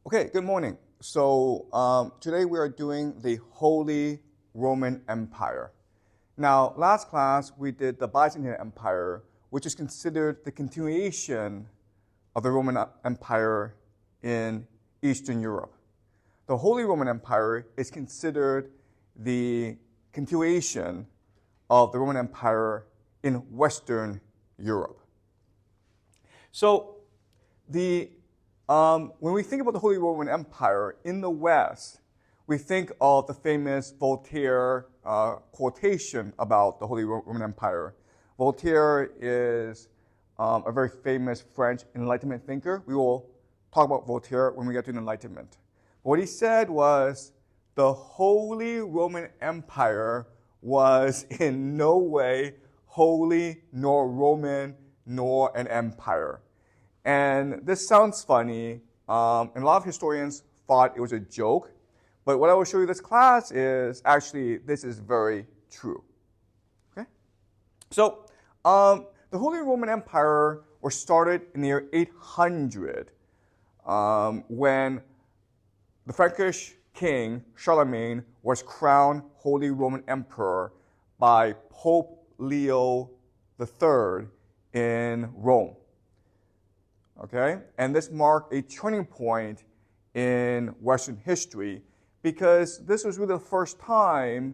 Okay, good morning. So today we are doing the Holy Roman Empire. Now, last class we did the Byzantine Empire, which is considered the continuation of the Roman Empire in Eastern Europe. The Holy Roman Empire is considered the continuation of the Roman Empire in Western Europe. So when we think about the Holy Roman Empire in the West, we think of the famous Voltaire quotation about the Holy Roman Empire. Voltaire is a very famous French Enlightenment thinker. We will talk about Voltaire when we get to the Enlightenment. What he said was, the Holy Roman Empire was in no way holy, nor Roman, nor an empire. And this sounds funny, and a lot of historians thought it was a joke, but what I will show you this class is actually, this is very true. Okay? So, the Holy Roman Empire was started in the year 800 when the Frankish king, Charlemagne, was crowned Holy Roman Emperor by Pope Leo III in Rome. Okay? And this marked a turning point in Western history because this was really the first time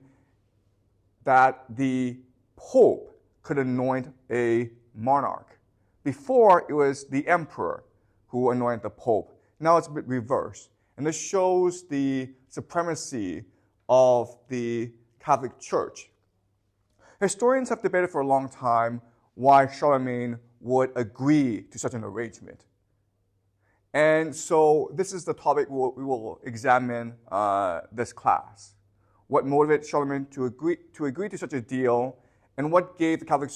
that the Pope could anoint a monarch. Before, it was the emperor who anointed the Pope. Now it's a bit reversed. And this shows the supremacy of the Catholic Church. Historians have debated for a long time why Charlemagne would agree to such an arrangement. And so this is the topic we will examine this class. What motivated Charlemagne to agree to such a deal, and what gave the Catholic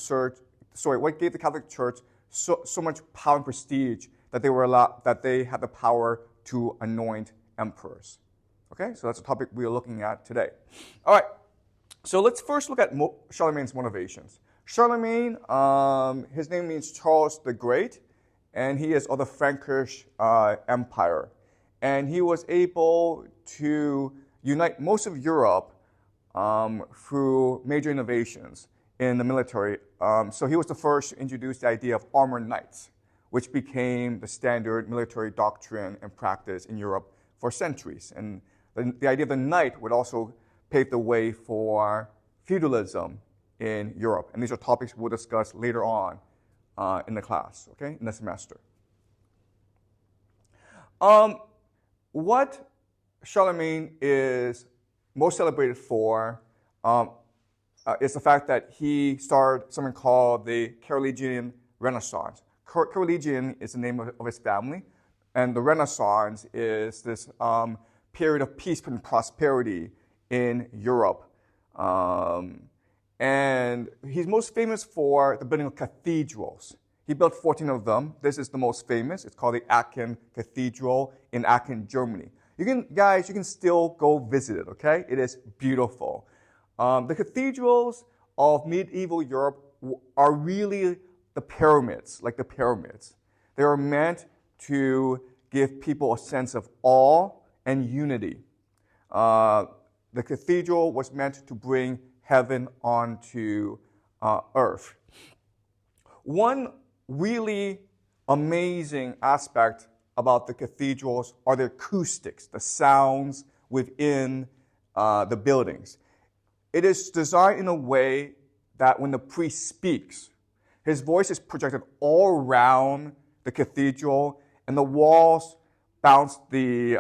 Church so much power and prestige that they had the power to anoint emperors. Okay, so that's the topic we are looking at today. All right, so let's first look at Charlemagne's motivations. Charlemagne, his name means Charles the Great, and he is of the Frankish Empire. And he was able to unite most of Europe through major innovations in the military. So he was the first to introduce the idea of armored knights, which became the standard military doctrine and practice in Europe for centuries. And the idea of the knight would also pave the way for feudalism in Europe. And these are topics we'll discuss later on in the class, okay, in the semester. What Charlemagne is most celebrated for is the fact that he started something called the Carolingian Renaissance. Carolingian is the name of his family, and the Renaissance is this period of peace and prosperity in Europe. And he's most famous for the building of cathedrals. He built 14 of them. This is the most famous. It's called the Aachen Cathedral in Aachen, Germany. You can still go visit it, okay? It is beautiful. The cathedrals of medieval Europe are really the pyramids, like the pyramids. They are meant to give people a sense of awe and unity. The cathedral was meant to bring heaven onto earth. One really amazing aspect about the cathedrals are the acoustics, the sounds within the buildings. It is designed in a way that when the priest speaks, his voice is projected all around the cathedral, and the walls bounce the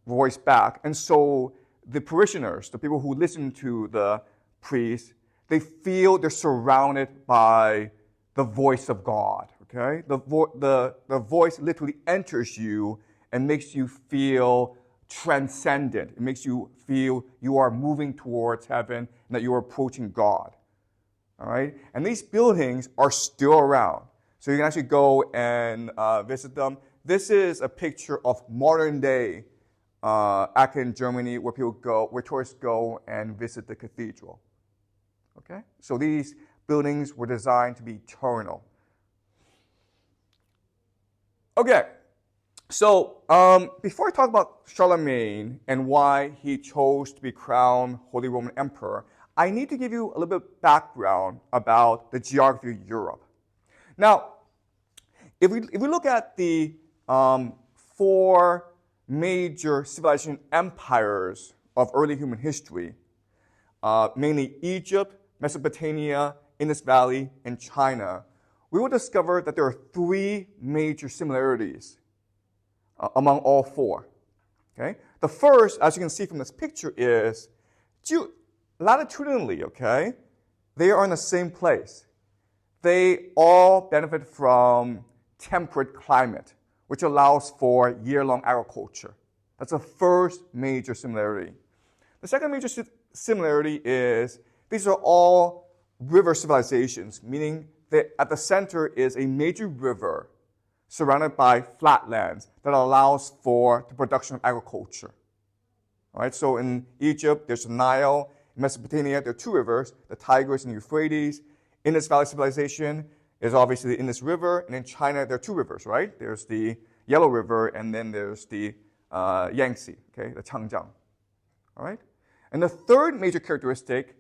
voice back. And so the parishioners, the people who listen to the priest, they feel they're surrounded by the voice of God, okay? The voice literally enters you and makes you feel transcendent. It makes you feel you are moving towards heaven and that you are approaching God, all right? And these buildings are still around. So you can actually go and visit them. This is a picture of modern day Aachen, Germany, where tourists go and visit the cathedral. Okay? So these buildings were designed to be eternal. Okay, So before I talk about Charlemagne and why he chose to be crowned Holy Roman Emperor, I need to give you a little bit of background about the geography of Europe. Now, if we look at the four major civilization empires of early human history, mainly Egypt, Mesopotamia, Indus Valley, and China, we will discover that there are three major similarities among all four. Okay? The first, as you can see from this picture, is latitudinally, okay, they are in the same place. They all benefit from temperate climate, which allows for year-long agriculture. That's the first major similarity. The second major similarity is these are all river civilizations, meaning that at the center is a major river surrounded by flatlands that allows for the production of agriculture. All right, so in Egypt, there's the Nile. In Mesopotamia, there are two rivers, the Tigris and Euphrates. Indus Valley civilization is obviously the Indus River. And in China, there are two rivers, right? There's the Yellow River, and then there's the Yangtze, okay, the Changjiang. All right? And the third major characteristic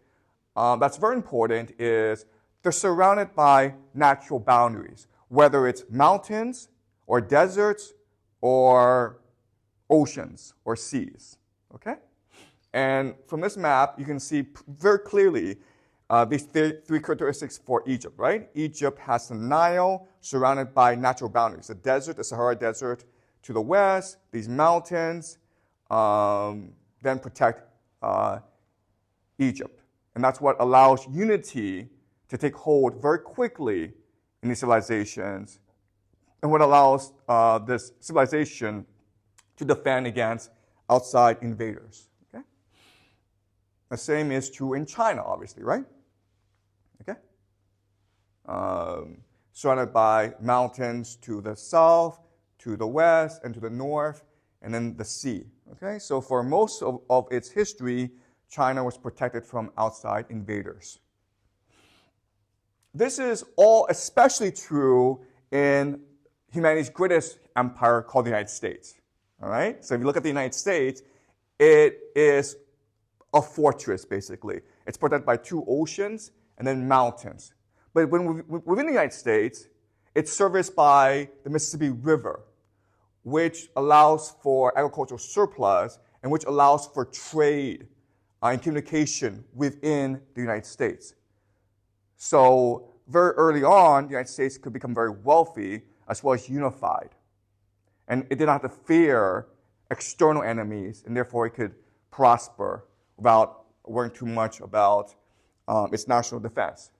that's very important is they're surrounded by natural boundaries, whether it's mountains or deserts or oceans or seas, okay? And from this map, you can see very clearly these three characteristics for Egypt, right? Egypt has the Nile surrounded by natural boundaries. The desert, the Sahara Desert to the west, these mountains then protect Egypt. And that's what allows unity to take hold very quickly in these civilizations, and what allows this civilization to defend against outside invaders. Okay? The same is true in China, obviously, right? Okay? Surrounded by mountains to the south, to the west, and to the north, and then the sea. Okay? So for most of its history, China was protected from outside invaders. This is all especially true in humanity's greatest empire called the United States. All right? So if you look at the United States, it is a fortress, basically. It's protected by two oceans and then mountains. But within the United States, it's serviced by the Mississippi River, which allows for agricultural surplus and which allows for trade and communication within the United States. So very early on, the United States could become very wealthy as well as unified. And it did not have to fear external enemies, and therefore it could prosper without worrying too much about its national defense.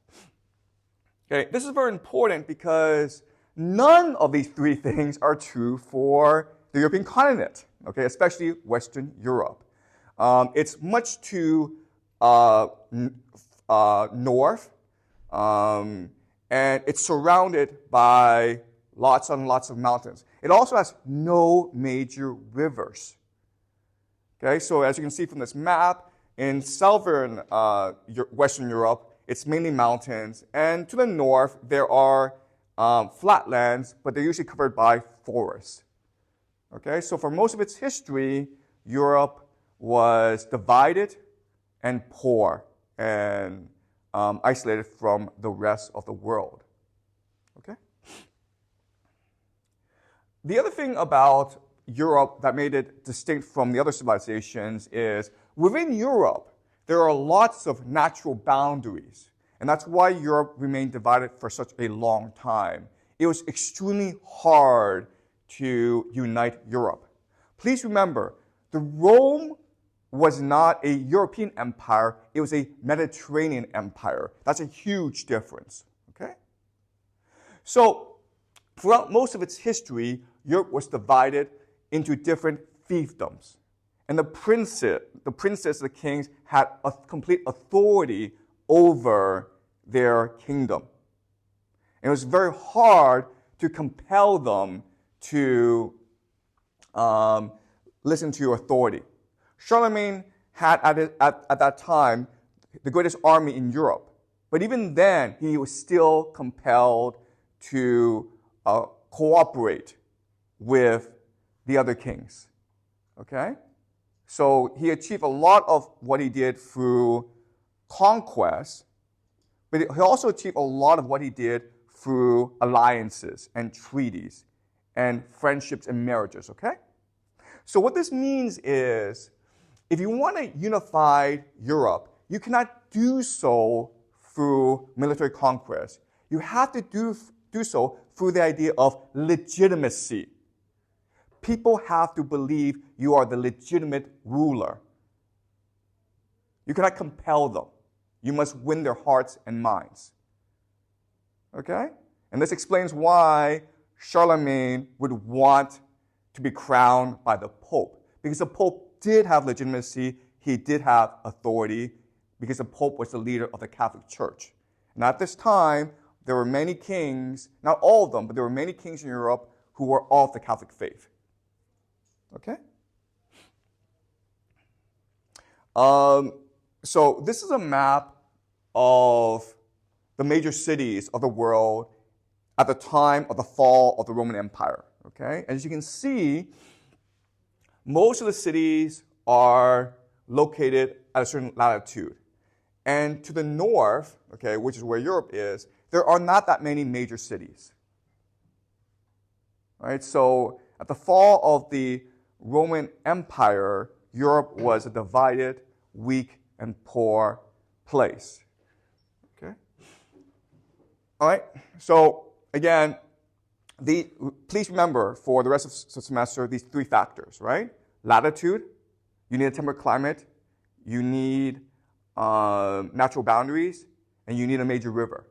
Okay, this is very important because none of these three things are true for the European continent, okay, especially Western Europe. It's much too north, and it's surrounded by lots and lots of mountains. It also has no major rivers. Okay, so as you can see from this map, in southern Western Europe, it's mainly mountains, and to the north, there are flatlands, but they're usually covered by forests. Okay, so for most of its history, Europe was divided and poor and isolated from the rest of the world. Okay? The other thing about Europe that made it distinct from the other civilizations is within Europe, there are lots of natural boundaries. And that's why Europe remained divided for such a long time. It was extremely hard to unite Europe. Please remember, the Rome was not a European empire, it was a Mediterranean empire. That's a huge difference, okay? So, throughout most of its history, Europe was divided into different fiefdoms. And the princes, the kings, had a complete authority over their kingdom. And it was very hard to compel them to listen to your authority. Charlemagne had at that time the greatest army in Europe. But even then, he was still compelled to cooperate with the other kings. Okay? So he achieved a lot of what he did through conquest, but he also achieved a lot of what he did through alliances and treaties and friendships and marriages, okay? So what this means is, if you want a unified Europe, you cannot do so through military conquest. You have to do so through the idea of legitimacy. People have to believe you are the legitimate ruler. You cannot compel them. You must win their hearts and minds. Okay? And this explains why Charlemagne would want to be crowned by the Pope. Because the Pope did have legitimacy, he did have authority, because the Pope was the leader of the Catholic Church. And at this time, there were many kings, not all of them, but there were many kings in Europe who were of the Catholic faith. Okay? So this is a map of the major cities of the world at the time of the fall of the Roman Empire. Okay? As you can see, most of the cities are located at a certain latitude. And to the north, okay, which is where Europe is, there are not that many major cities. All right? So at the fall of the Roman Empire, Europe was a divided, weak, and poor place. Okay? All right? So, again, please remember for the rest of the semester these three factors, right? Latitude, you need a temperate climate, you need natural boundaries, and you need a major river.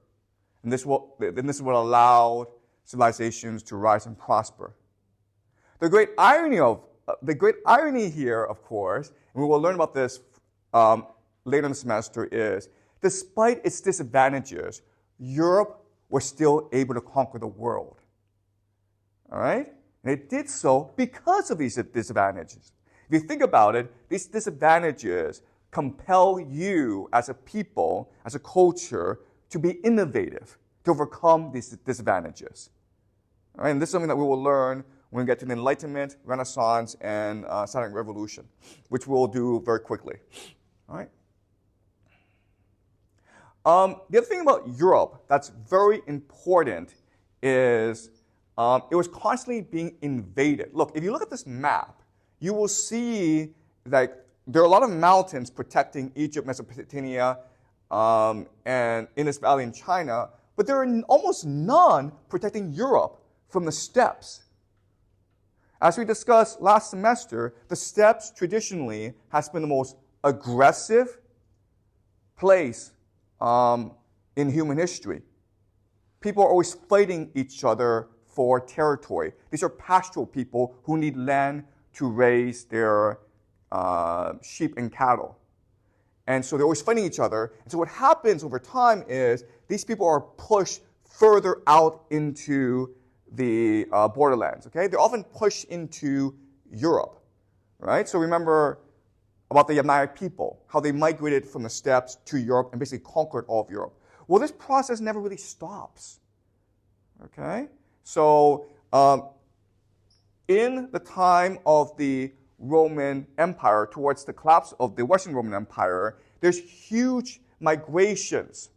And this is what allowed civilizations to rise and prosper. The great irony here, of course, and we will learn about this later in the semester, is despite its disadvantages, Europe was still able to conquer the world. All right? And it did so because of these disadvantages. If you think about it, these disadvantages compel you as a people, as a culture, to be innovative, to overcome these disadvantages. All right? And this is something that we will learn when we get to the Enlightenment, Renaissance, and Scientific Revolution, which we'll do very quickly. All right? The other thing about Europe that's very important is it was constantly being invaded. Look, if you look at this map, you will see that there are a lot of mountains protecting Egypt, Mesopotamia, and Indus Valley in China, but there are almost none protecting Europe from the steppes. As we discussed last semester, the steppes traditionally has been the most aggressive place in human history. People are always fighting each other for territory. These are pastoral people who need land to raise their sheep and cattle. And so they're always fighting each other. And so what happens over time is these people are pushed further out into the borderlands. Okay? They're often pushed into Europe. Right? So remember about the Yamnaya people, how they migrated from the steppes to Europe and basically conquered all of Europe. Well, this process never really stops. Okay? So in the time of the Roman Empire, towards the collapse of the Western Roman Empire, there's huge migrations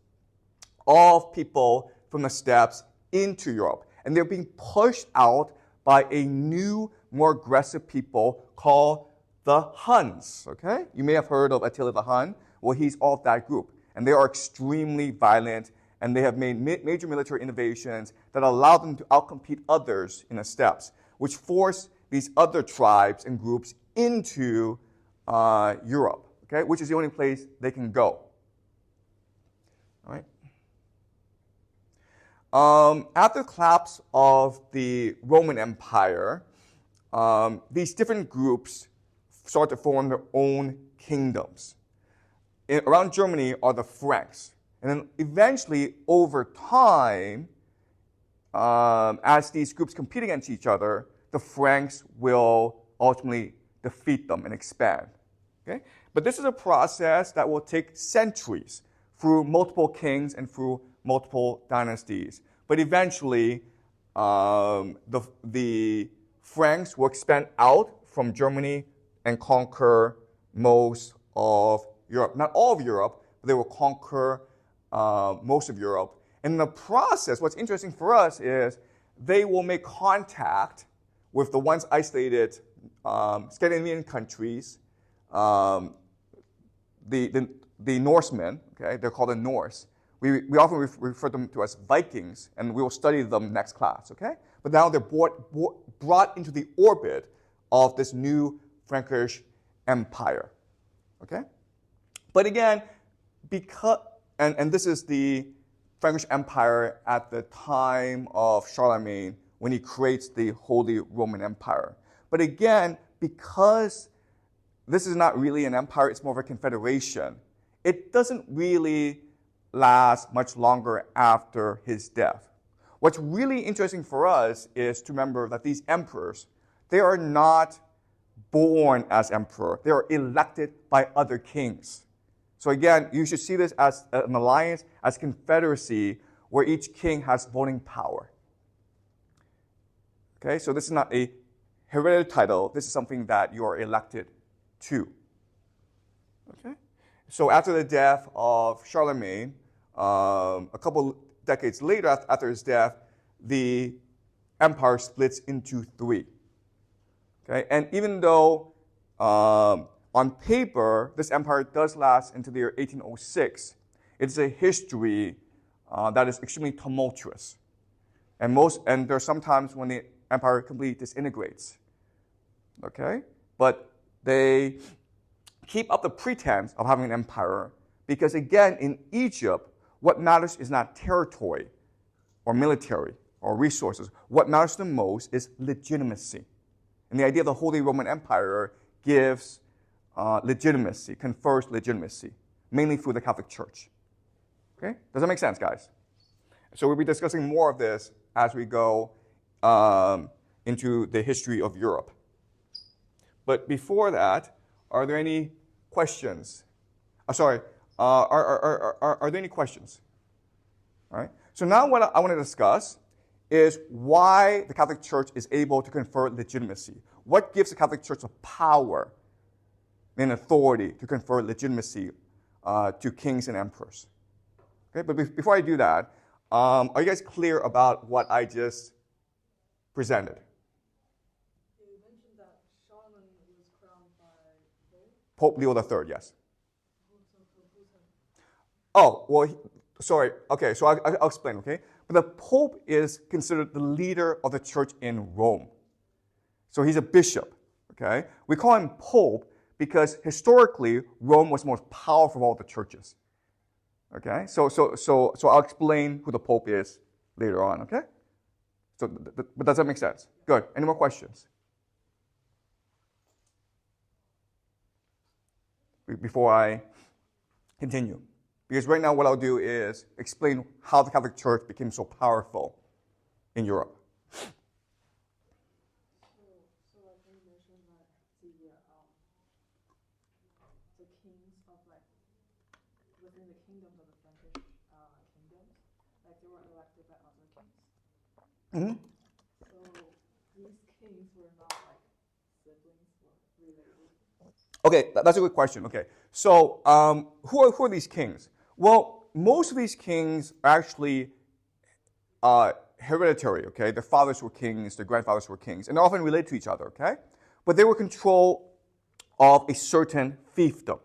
of people from the steppes into Europe. And they're being pushed out by a new, more aggressive people called the Huns. Okay? You may have heard of Attila the Hun. Well, he's of that group. And they are extremely violent, and they have made major military innovations that allow them to outcompete others in the steppes, which force these other tribes and groups into Europe, okay? Which is the only place they can go. All right? After the collapse of the Roman Empire, these different groups start to form their own kingdoms. Around Germany are the Franks. And then eventually, over time, as these groups compete against each other, the Franks will ultimately defeat them and expand. Okay? But this is a process that will take centuries through multiple kings and through multiple dynasties. But eventually, the Franks will expand out from Germany and conquer most of Europe. Not all of Europe, but they will conquer most of Europe. And in the process, what's interesting for us is they will make contact with the once isolated Scandinavian countries, the Norsemen, okay? They're called the Norse. We often refer them to as Vikings, and we will study them next class, okay? But now they're brought into the orbit of this new Frankish empire, okay? But again, and this is the Frankish Empire at the time of Charlemagne when he creates the Holy Roman Empire. But again, because this is not really an empire, it's more of a confederation, it doesn't really last much longer after his death. What's really interesting for us is to remember that these emperors, they are not born as emperor. They are elected by other kings. So again, you should see this as an alliance, as a confederacy, where each king has voting power. Okay, so this is not a hereditary title. This is something that you are elected to. Okay, so after the death of Charlemagne, a couple decades later after his death, the empire splits into three. Okay, and even though on paper, this empire does last until the year 1806. It's a history that is extremely tumultuous. And there are some times when the empire completely disintegrates. Okay? But they keep up the pretense of having an empire because, again, in Egypt, what matters is not territory or military or resources. What matters the most is legitimacy. And the idea of the Holy Roman Empire gives legitimacy, confers legitimacy, mainly through the Catholic Church. Okay? Does that make sense, guys? So we'll be discussing more of this as we go into the history of Europe. But before that, are there any questions? Are there any questions? All right. So now what I want to discuss is why the Catholic Church is able to confer legitimacy. What gives the Catholic Church the power and authority to confer legitimacy to kings and emperors? Okay, but before I do that, are you guys clear about what I just presented? You mentioned that Charlemagne was crowned by Pope Leo III, yes. Oh, well, sorry. Okay, so I'll explain, okay? But the Pope is considered the leader of the church in Rome. So he's a bishop, okay? We call him Pope because historically, Rome was the most powerful of all the churches. Okay? So I'll explain who the Pope is later on, okay? So, but does that make sense? Good. Any more questions? Before I continue. Because right now what I'll do is explain how the Catholic Church became so powerful in Europe. So I think you mentioned that the kings of within the kingdoms of the Frankish kingdoms, they were elected by other kings. Mm-hmm. So these kings were not siblings or related. Okay, that's a good question. Okay, so who are these kings? Well, most of these kings are actually hereditary, okay? Their fathers were kings, their grandfathers were kings, and they're often related to each other, okay? But they were control of a certain fiefdom,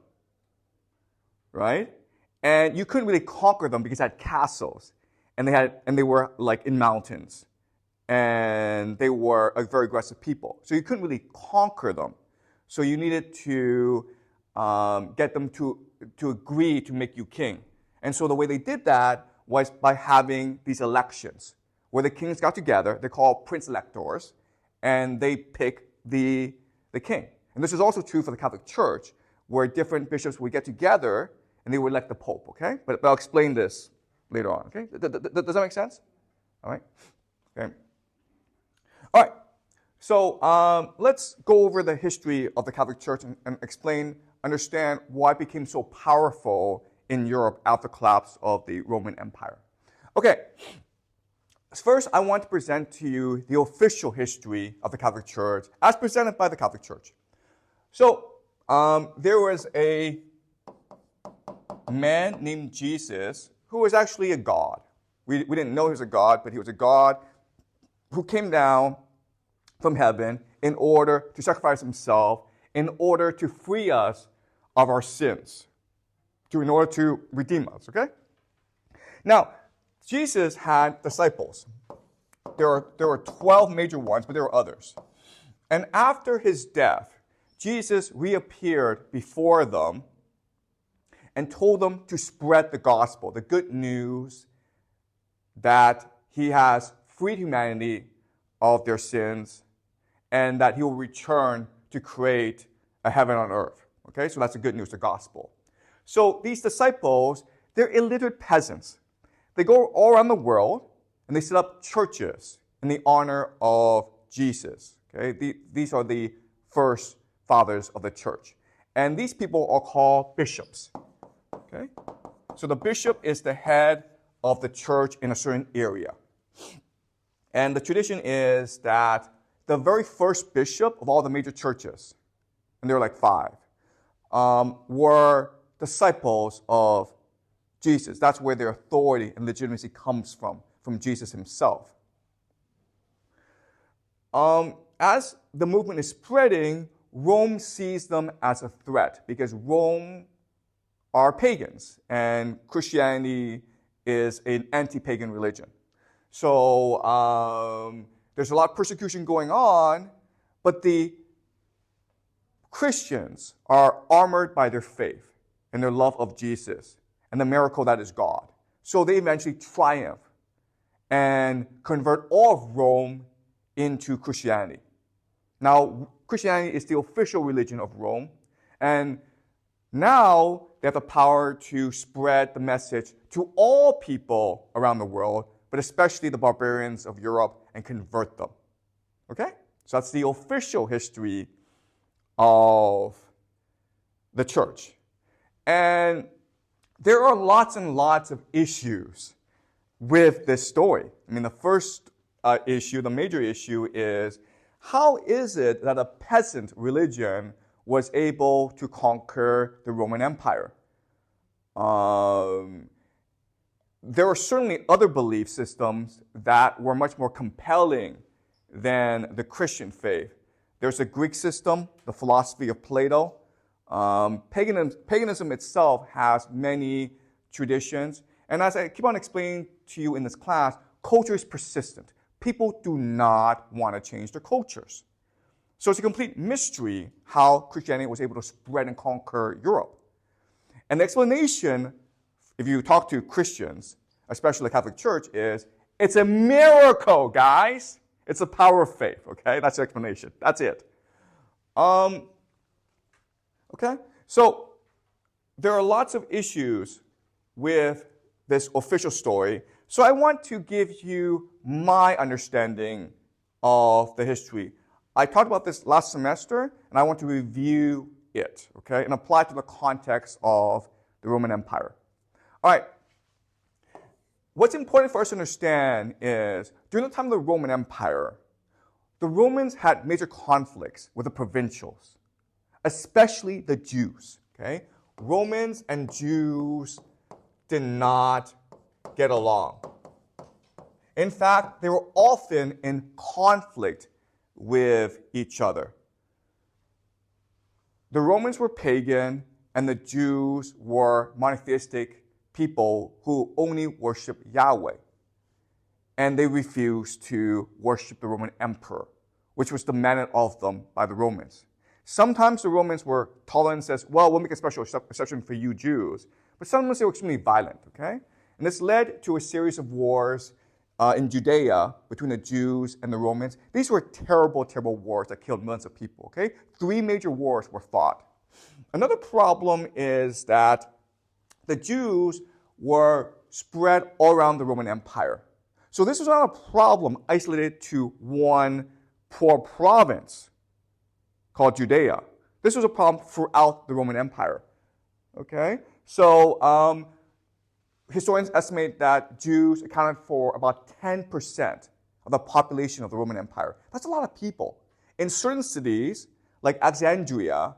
right? And you couldn't really conquer them because they had castles, and they were in mountains, and they were a very aggressive people. So you couldn't really conquer them. So you needed to get them to agree to make you king. And so the way they did that was by having these elections, where the kings got together, they're called prince-electors, and they pick the king. And this is also true for the Catholic Church, where different bishops would get together and they would elect the Pope, okay? But I'll explain this later on, okay? Does that make sense? All right? Okay. All right. So let's go over the history of the Catholic Church and understand why it became so powerful in Europe after the collapse of the Roman Empire. Okay. First, I want to present to you the official history of the Catholic Church as presented by the Catholic Church. So, there was a man named Jesus who was actually a god. We didn't know he was a god, but he was a god who came down from heaven in order to sacrifice himself, in order to free us of our sins, in order to redeem us, okay? Now, Jesus had disciples. There were 12 major ones, but there were others. And after his death, Jesus reappeared before them and told them to spread the gospel, the good news that he has freed humanity of their sins and that he will return to create a heaven on earth. Okay, so that's the good news, the gospel. So these disciples, they're illiterate peasants. They go all around the world and they set up churches in the honor of Jesus. Okay, these are the first fathers of the church. And these people are called bishops. Okay, so the bishop is the head of the church in a certain area. And the tradition is that the very first bishop of all the major churches, and there were like 5, were disciples of Jesus. That's where their authority and legitimacy comes from Jesus himself. As the movement is spreading, Rome sees them as a threat because Rome are pagans and Christianity is an anti-pagan religion. So there's a lot of persecution going on, but the Christians are armored by their faith and their love of Jesus and the miracle that is God. So they eventually triumph and convert all of Rome into Christianity. Now, Christianity is the official religion of Rome, and now they have the power to spread the message to all people around the world, but especially the barbarians of Europe, and convert them. Okay? So that's the official history of the church. And there are lots and lots of issues with this story. I mean, the first issue, the major issue is, how is it that a peasant religion was able to conquer the Roman Empire? There were certainly other belief systems that were much more compelling than the Christian faith. There's a Greek system, the philosophy of Plato. Paganism itself has many traditions. And as I keep on explaining to you in this class, culture is persistent. People do not want to change their cultures. So it's a complete mystery how Christianity was able to spread and conquer Europe. And the explanation, if you talk to Christians, especially the Catholic Church, is it's a miracle, guys. It's the power of faith, okay? That's the explanation. That's it. Okay? So there are lots of issues with this official story. So I want to give you my understanding of the history. I talked about this last semester, and I want to review it, okay, and apply it to the context of the Roman Empire. All right. What's important for us to understand is, during the time of the Roman Empire, the Romans had major conflicts with the provincials, especially the Jews, okay? Romans and Jews did not get along. In fact, they were often in conflict with each other. The Romans were pagan, and the Jews were monotheistic people who only worship Yahweh. And they refused to worship the Roman emperor, which was demanded of them by the Romans. Sometimes the Romans were tolerant and says, well, we'll make a special exception for you Jews. But sometimes they were extremely violent, okay? And this led to a series of wars in Judea between the Jews and the Romans. These were terrible, terrible wars that killed millions of people, okay? 3 major wars were fought. Another problem is that the Jews were spread all around the Roman Empire. So this was not a problem isolated to one poor province called Judea. This was a problem throughout the Roman Empire, okay? So historians estimate that Jews accounted for about 10% of the population of the Roman Empire. That's a lot of people. In certain cities, like Alexandria,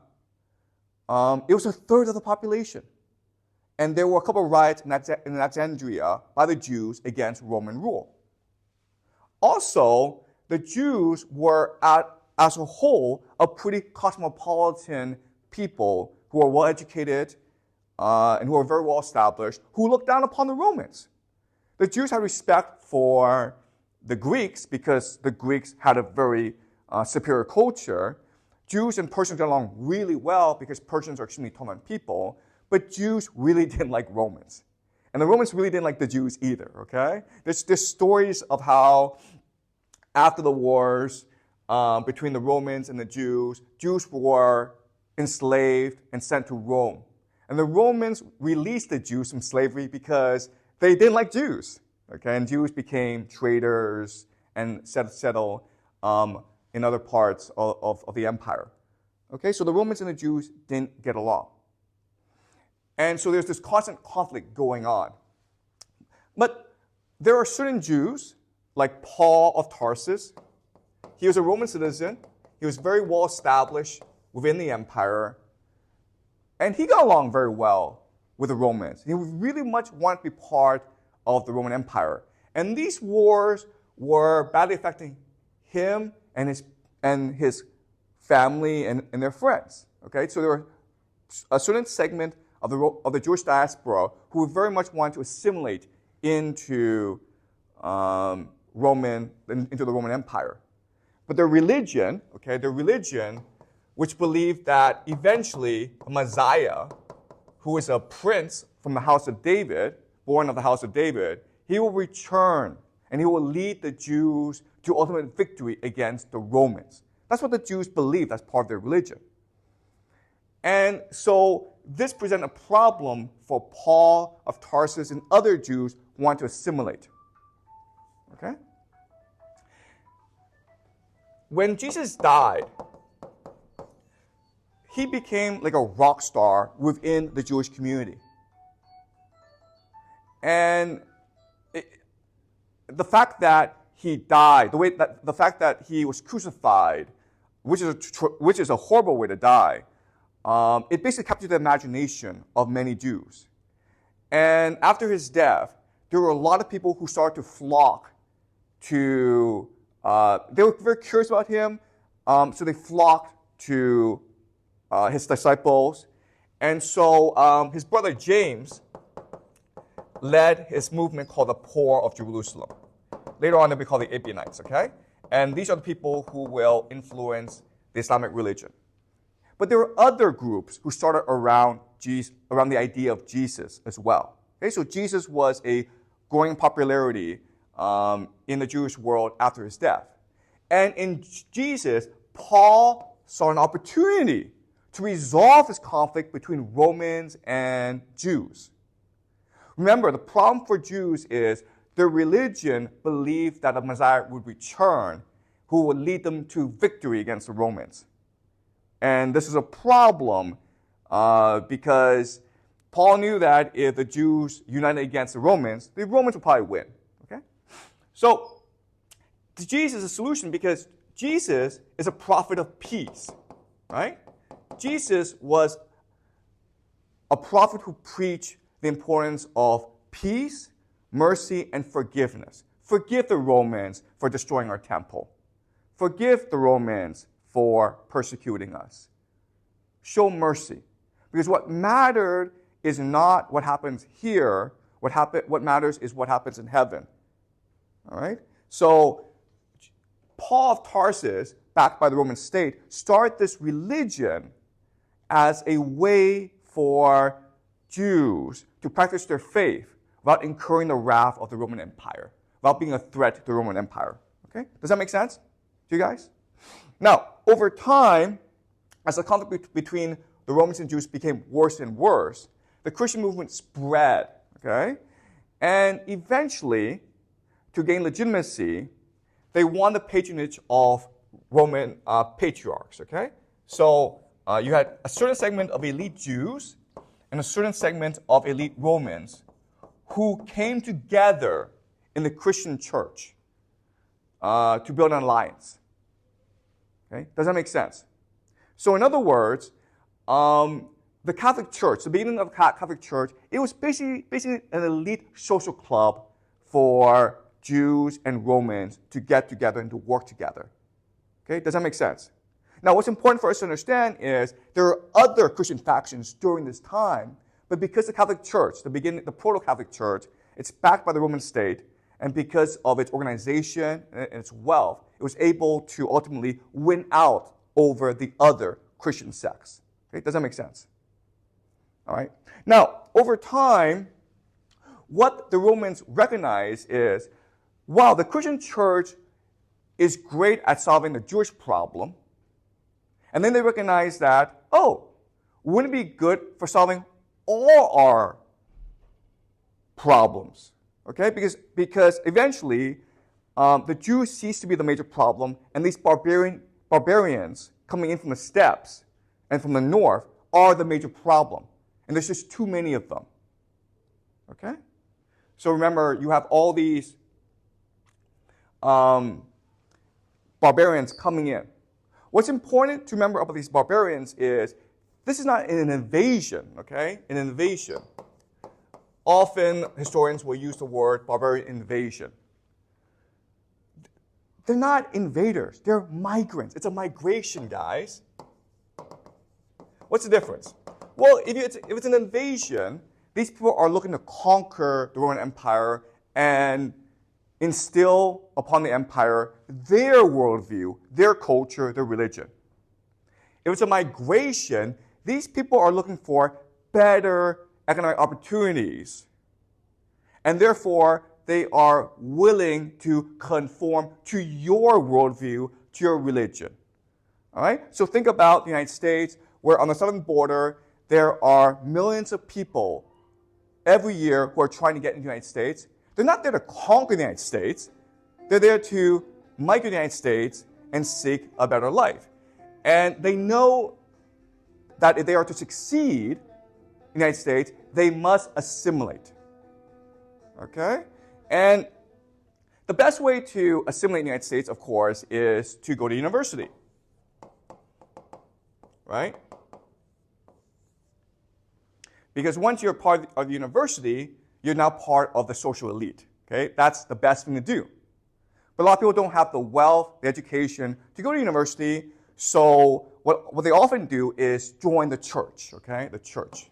it was a third of the population. And there were a couple of riots in Alexandria by the Jews against Roman rule. Also, the Jews were, as a whole, a pretty cosmopolitan people who were well-educated and who were very well-established, who looked down upon the Romans. The Jews had respect for the Greeks because the Greeks had a very superior culture. Jews and Persians got along really well because Persians are extremely tolerant people, but Jews really didn't like Romans. And the Romans really didn't like the Jews either, okay? There's stories of how after the wars between the Romans and the Jews were enslaved and sent to Rome. And the Romans released the Jews from slavery because they didn't like Jews, okay? And Jews became traders and settled in other parts of the empire. Okay, so the Romans and the Jews didn't get along. And so there's this constant conflict going on. But there are certain Jews, like Paul of Tarsus. He was a Roman citizen. He was very well established within the empire. And he got along very well with the Romans. He really much wanted to be part of the Roman Empire. And these wars were badly affecting him and his family and their friends. Okay, so there were a certain segment of the Jewish diaspora who very much wanted to assimilate into the Roman Empire. But their religion, which believed that eventually a Messiah, who is a prince from the house of David, born of the house of David, he will return and he will lead the Jews to ultimate victory against the Romans. That's what the Jews believed as part of their religion. And so this presented a problem for Paul of Tarsus and other Jews who want to assimilate. Okay? When Jesus died, he became like a rock star within the Jewish community. And the fact that he died, the fact that he was crucified, which is a horrible way to die, it basically captured the imagination of many Jews. And after his death, there were a lot of people who started to flock to, they were very curious about him, so they flocked to his disciples. And so his brother James led his movement called the Poor of Jerusalem. Later on, they'll be called the Ebionites, okay? And these are the people who will influence the Islamic religion. But there were other groups who started around the idea of Jesus as well. Okay, so Jesus was a growing popularity in the Jewish world after his death. And in Jesus, Paul saw an opportunity to resolve this conflict between Romans and Jews. Remember, the problem for Jews is their religion believed that a Messiah would return who would lead them to victory against the Romans. And this is a problem because Paul knew that if the Jews united against the Romans would probably win. Okay? So, to Jesus is a solution because Jesus is a prophet of peace. Right? Jesus was a prophet who preached the importance of peace, mercy, and forgiveness. Forgive the Romans for destroying our temple. Forgive the Romans for persecuting us. Show mercy. Because what mattered is not what happens here. What matters is what happens in heaven. All right? So, Paul of Tarsus, backed by the Roman state, started this religion as a way for Jews to practice their faith without incurring the wrath of the Roman Empire, without being a threat to the Roman Empire. Okay? Does that make sense to you guys? Now, over time, as the conflict between the Romans and Jews became worse and worse, the Christian movement spread, okay? And eventually, to gain legitimacy, they won the patronage of Roman patriarchs, okay? So you had a certain segment of elite Jews and a certain segment of elite Romans who came together in the Christian church to build an alliance. Okay? Does that make sense? So in other words, the Catholic Church, the beginning of the Catholic Church, it was basically an elite social club for Jews and Romans to get together and to work together. Okay? Does that make sense? Now, what's important for us to understand is there are other Christian factions during this time, but because the Catholic Church, the proto-Catholic Church, it's backed by the Roman state, and because of its organization and its wealth, it was able to ultimately win out over the other Christian sects. Okay? Does that make sense? All right. Now, over time, what the Romans recognize is, wow, the Christian church is great at solving the Jewish problem. And then they recognize that, oh, wouldn't it be good for solving all our problems? Okay? Because eventually, the Jews cease to be the major problem, and these barbarians coming in from the steppes and from the north are the major problem. And there's just too many of them. Okay? So remember, you have all these barbarians coming in. What's important to remember about these barbarians is this is not an invasion, okay? An invasion. Often historians will use the word barbarian invasion. They're not invaders. They're migrants. It's a migration, guys. What's the difference? Well, if it's an invasion, these people are looking to conquer the Roman Empire and instill upon the empire their worldview, their culture, their religion. If it's a migration, these people are looking for better economic opportunities. And therefore, they are willing to conform to your worldview, to your religion. All right? So think about the United States, where on the southern border, there are millions of people every year who are trying to get into the United States. They're not there to conquer the United States. They're there to migrate to the United States and seek a better life. And they know that if they are to succeed in the United States, they must assimilate. Okay? And the best way to assimilate in the United States, of course, is to go to university. Right? Because once you're part of the university, you're now part of the social elite. Okay? That's the best thing to do. But a lot of people don't have the wealth, the education to go to university, so what they often do is join the church, okay? The church.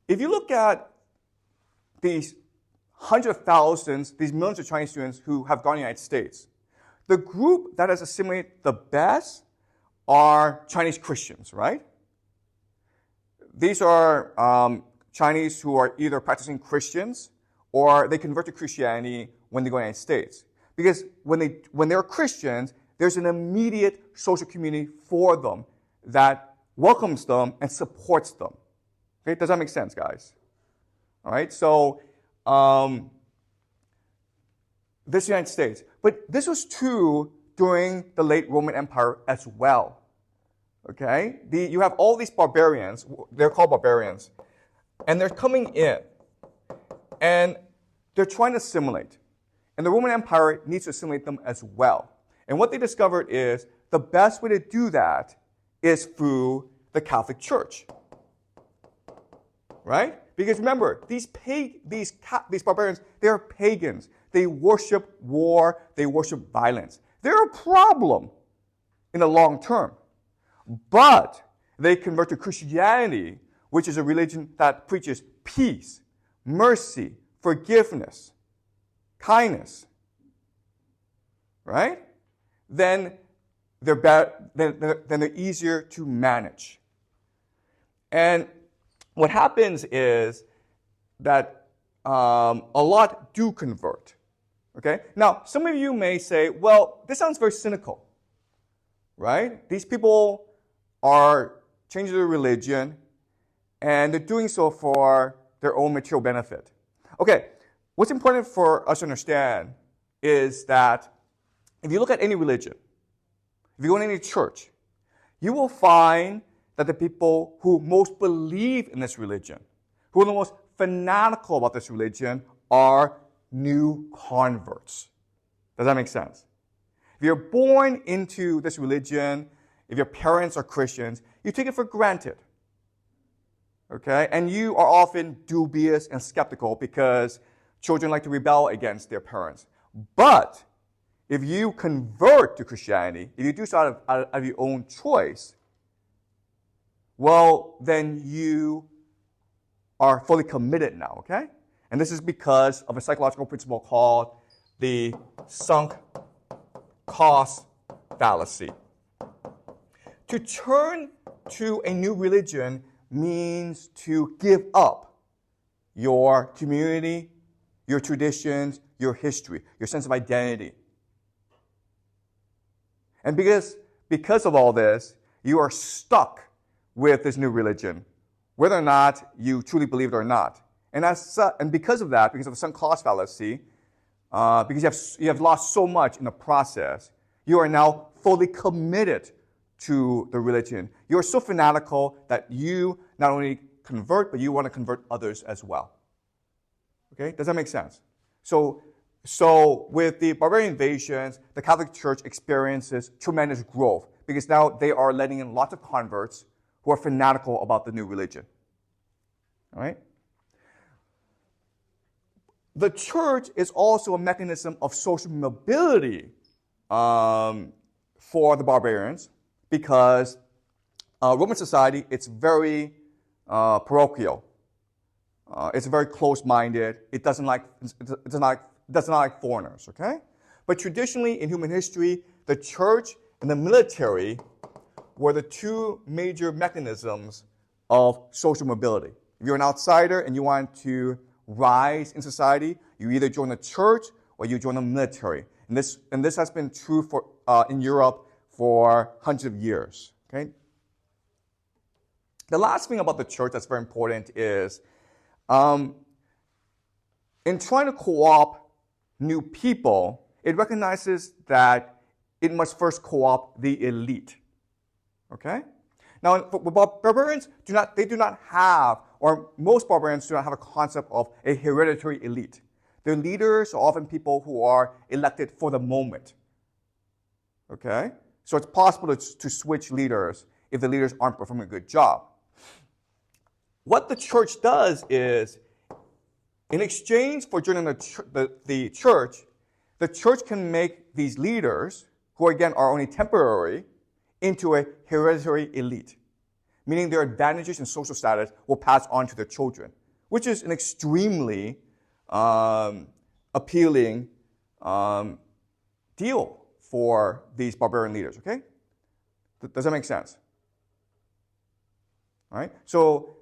If you look at these hundreds of thousands, these millions of Chinese students who have gone to the United States, the group that has assimilated the best are Chinese Christians, right? These are Chinese who are either practicing Christians or they convert to Christianity when they go to the United States. Because when they're Christians, there's an immediate social community for them that welcomes them and supports them. Okay, does that make sense, guys? All right, so this is the United States. But this was true during the late Roman Empire as well. Okay, you have all these barbarians, they're called barbarians, and they're coming in, and they're trying to assimilate. And the Roman Empire needs to assimilate them as well. And what they discovered is the best way to do that is through the Catholic Church. Right? Because remember, these barbarians, they are pagans. They worship war. They worship violence. They're a problem in the long term. But they convert to Christianity, which is a religion that preaches peace, mercy, forgiveness, kindness. Right? Then they're easier to manage. And what happens is that a lot do convert. Okay? Now, some of you may say, well, this sounds very cynical. Right? These people are changing their religion, and they're doing so for their own material benefit. Okay, what's important for us to understand is that if you look at any religion, if you go to any church, you will find that the people who most believe in this religion, who are the most fanatical about this religion, are new converts. Does that make sense? If you're born into this religion, if your parents are Christians, you take it for granted. Okay? And you are often dubious and skeptical because children like to rebel against their parents. But if you convert to Christianity, if you do so out of your own choice, well, then you are fully committed now, okay? And this is because of a psychological principle called the sunk cost fallacy. To turn to a new religion means to give up your community, your traditions, your history, your sense of identity. And because of all this, you are stuck with this new religion, whether or not you truly believe it or not. And because of that, because of the sunk cost fallacy, because you have lost so much in the process, you are now fully committed to the religion. You are so fanatical that you not only convert, but you want to convert others as well. Okay? Does that make sense? So with the barbarian invasions, the Catholic Church experiences tremendous growth because now they are letting in lots of converts who are fanatical about the new religion. All right? The church is also a mechanism of social mobility for the barbarians because Roman society, it's very parochial. It's very close-minded. It doesn't like foreigners, okay? But traditionally in human history, the church and the military were the two major mechanisms of social mobility. If you're an outsider and you want to rise in society, you either join the church or you join the military. And this has been true for in Europe for hundreds of years. Okay. The last thing about the church that's very important is, in trying to co-opt new people, it recognizes that it must first co-opt the elite. Okay. Now, barbarians do not have, or most barbarians do not have a concept of a hereditary elite. Their leaders are often people who are elected for the moment. Okay? So it's possible to switch leaders if the leaders aren't performing a good job. What the church does is, in exchange for joining the church can make these leaders, who again are only temporary, into a hereditary elite, meaning their advantages and social status will pass on to their children, which is an extremely appealing deal for these barbarian leaders, okay? Does that make sense? All right? So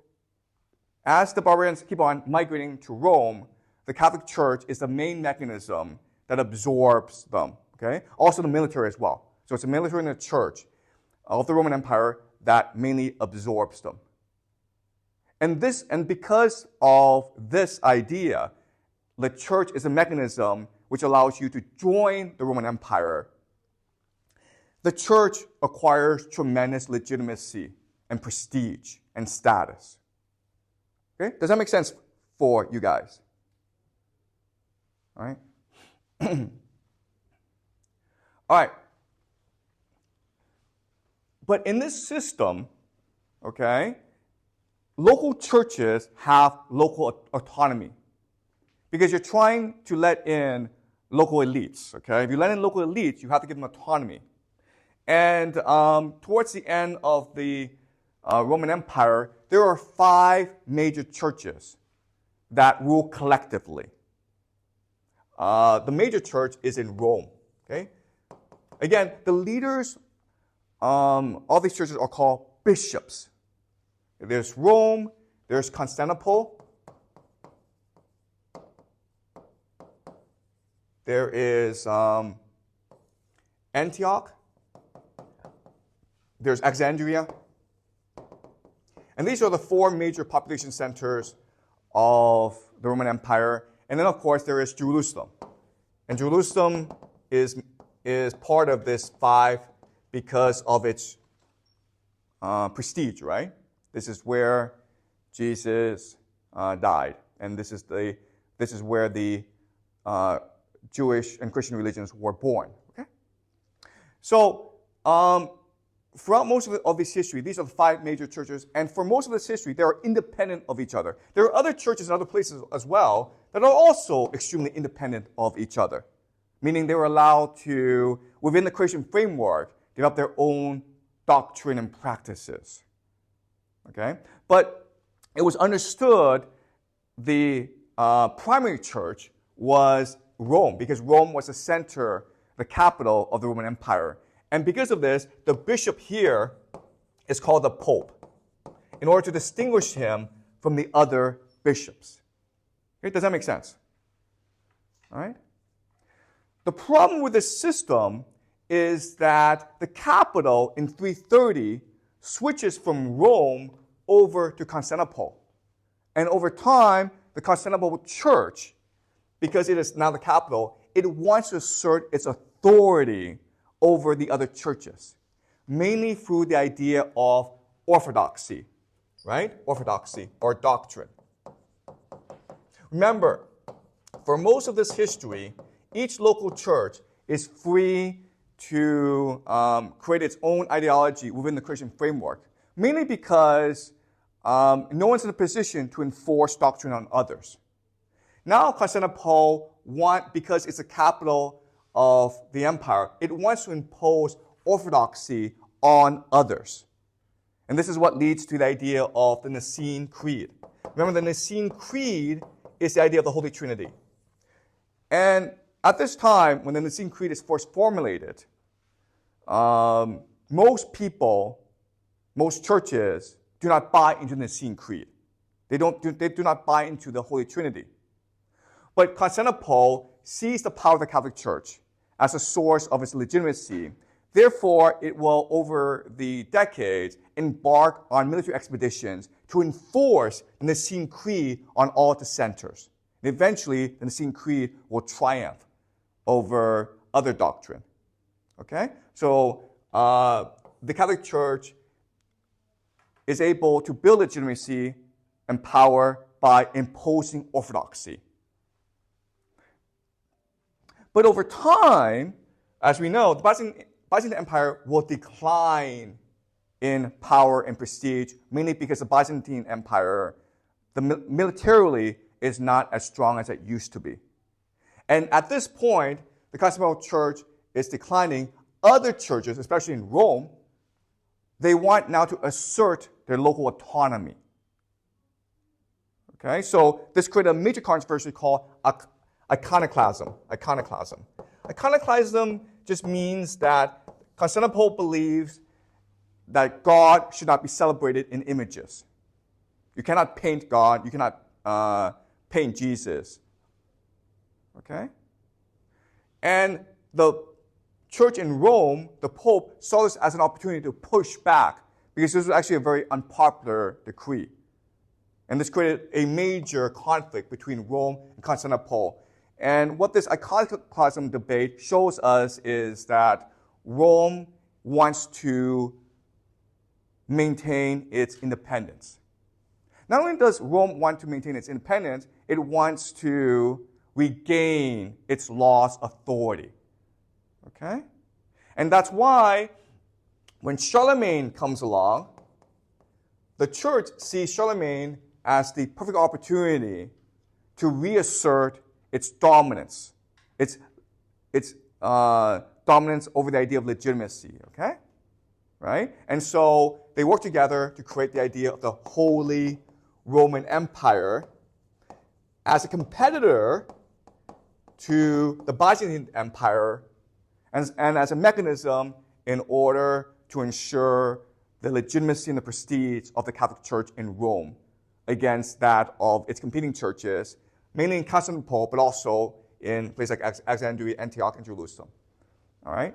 as the barbarians keep on migrating to Rome, the Catholic Church is the main mechanism that absorbs them, okay? Also the military as well. So it's the military and the church of the Roman Empire that mainly absorbs them. And because of this idea, the church is a mechanism which allows you to join the Roman Empire. The church acquires tremendous legitimacy and prestige and status. Okay? Does that make sense for you guys? All right? All right. But in this system, okay, local churches have local autonomy because you're trying to let in local elites, okay? If you let in local elites, you have to give them autonomy. And towards the end of the Roman Empire, there are 5 major churches that rule collectively. The major church is in Rome, okay? Again, the leaders, all these churches are called bishops. There's Rome, there's Constantinople, there is Antioch, there's Alexandria, and these are the 4 major population centers of the Roman Empire. And then, of course, there is Jerusalem. And Jerusalem is part of this 5 because of its prestige, right? This is where Jesus died, and this is where the Jewish and Christian religions were born. Okay, so throughout most of this history, these are the 5 major churches, and for most of this history, they are independent of each other. There are other churches in other places as well that are also extremely independent of each other, meaning they were allowed to, within the Christian framework, develop their own doctrine and practices. Okay, but it was understood the primary church was Rome, because Rome was the center, the capital of the Roman Empire. And because of this, the bishop here is called the Pope, in order to distinguish him from the other bishops. Okay, does that make sense? All right? The problem with this system is that the capital in 330 switches from Rome over to Constantinople. And over time, the Constantinople church, because it is now the capital, it wants to assert its authority over the other churches, mainly through the idea of orthodoxy, right? Orthodoxy, or doctrine. Remember, for most of this history, each local church is free to create its own ideology within the Christian framework, mainly because no one's in a position to enforce doctrine on others. Now Constantinople, because it's the capital of the empire, it wants to impose orthodoxy on others. And this is what leads to the idea of the Nicene Creed. Remember, the Nicene Creed is the idea of the Holy Trinity. And at this time, when the Nicene Creed is first formulated, most people, most churches, do not buy into the Nicene Creed. They do not buy into the Holy Trinity. But Constantinople sees the power of the Catholic Church as a source of its legitimacy. Therefore, it will, over the decades, embark on military expeditions to enforce the Nicene Creed on all dissenters. And eventually, the Nicene Creed will triumph over other doctrine. Okay? So, the Catholic Church is able to build legitimacy and power by imposing orthodoxy. But over time, as we know, the Byzantine Empire will decline in power and prestige, mainly because the Byzantine Empire, militarily, is not as strong as it used to be. And at this point, the Constantinople Church is declining. Other churches, especially in Rome, they want now to assert their local autonomy. Okay, so this created a major controversy called iconoclasm. Iconoclasm just means that Constantinople believes that God should not be celebrated in images. You cannot paint God. You cannot paint Jesus. Okay? And the church in Rome, the Pope, saw this as an opportunity to push back, because this was actually a very unpopular decree. And this created a major conflict between Rome and Constantinople. And what this iconoclasm debate shows us is that Rome wants to maintain its independence. Not only does Rome want to maintain its independence, it wants to regain its lost authority. Okay? And that's why when Charlemagne comes along, the church sees Charlemagne as the perfect opportunity to reassert its dominance, its dominance over the idea of legitimacy, okay? Right? And so they work together to create the idea of the Holy Roman Empire as a competitor to the Byzantine Empire and as a mechanism in order to ensure the legitimacy and the prestige of the Catholic Church in Rome against that of its competing churches, mainly in Constantinople, but also in places like Alexandria, Antioch, and Jerusalem. All right?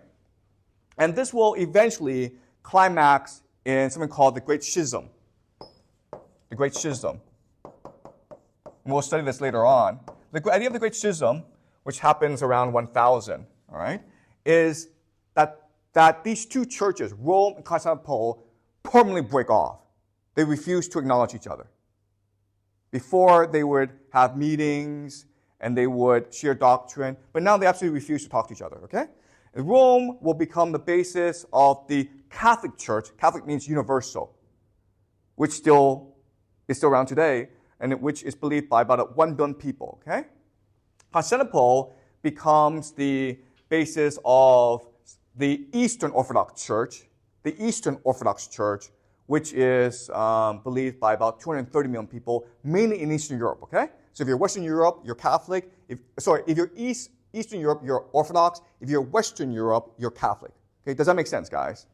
And this will eventually climax in something called the Great Schism. The Great Schism. And we'll study this later on. The idea of the Great Schism, which happens around 1000, all right, is that these two churches, Rome and Constantinople, permanently break off. They refuse to acknowledge each other. Before, they would have meetings and they would share doctrine, but now they absolutely refuse to talk to each other, okay? And Rome will become the basis of the Catholic Church. Catholic means universal, which is still around today, and which is believed by about 1 billion people, okay? Constantinople becomes the basis of the Eastern Orthodox Church, which is believed by about 230 million people, mainly in Eastern Europe, okay? So if you're Western Europe, you're Catholic. If you're Eastern Europe, you're Orthodox. If you're Western Europe, you're Catholic. Okay, does that make sense, guys?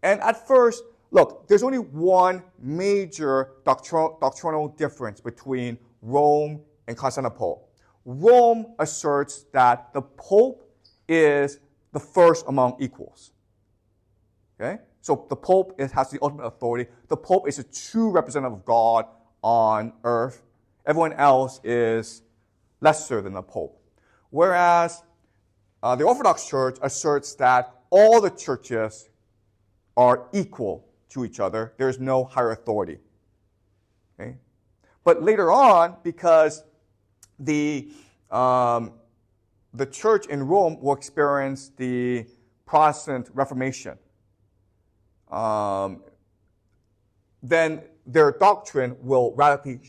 And at first, look, there's only one major doctrinal difference between Rome and Constantinople. Rome asserts that the Pope is the first among equals. Okay? So the Pope has the ultimate authority. The Pope is a true representative of God on earth. Everyone else is lesser than the Pope. Whereas the Orthodox Church asserts that all the churches are equal to each other. There is no higher authority. Okay? But later on, because the church in Rome will experience the Protestant Reformation, then their doctrine will radically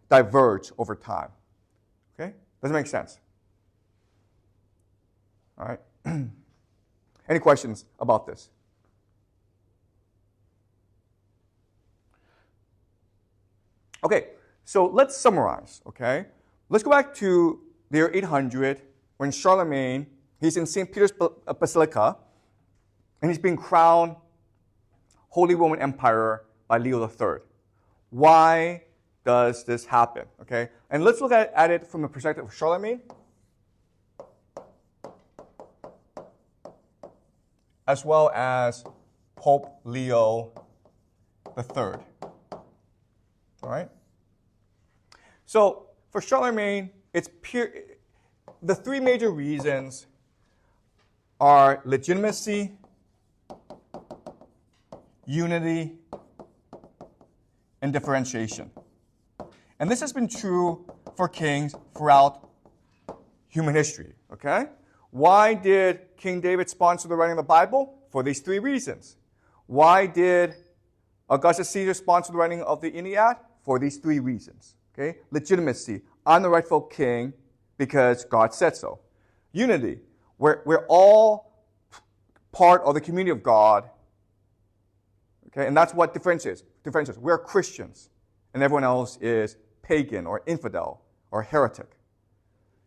diverge over time. Okay? Does it make sense? All right. Any questions about this? Okay, so let's summarize, okay? Let's go back to the year 800 when Charlemagne, he's in St. Peter's Basilica, and he's being crowned Holy Roman Emperor by Leo III. Why does this happen, okay? And let's look at it from the perspective of Charlemagne, as well as Pope Leo III. All right? So for Charlemagne, the three major reasons are legitimacy, unity, and differentiation. And this has been true for kings throughout human history, okay? Why did King David sponsor the writing of the Bible? For these three reasons. Why did Augustus Caesar sponsor the writing of the Iliad? For these three reasons. Okay? Legitimacy. I'm the rightful king because God said so. Unity. We're all part of the community of God. Okay? And that's what differentiates. We're Christians, and everyone else is pagan or infidel or heretic.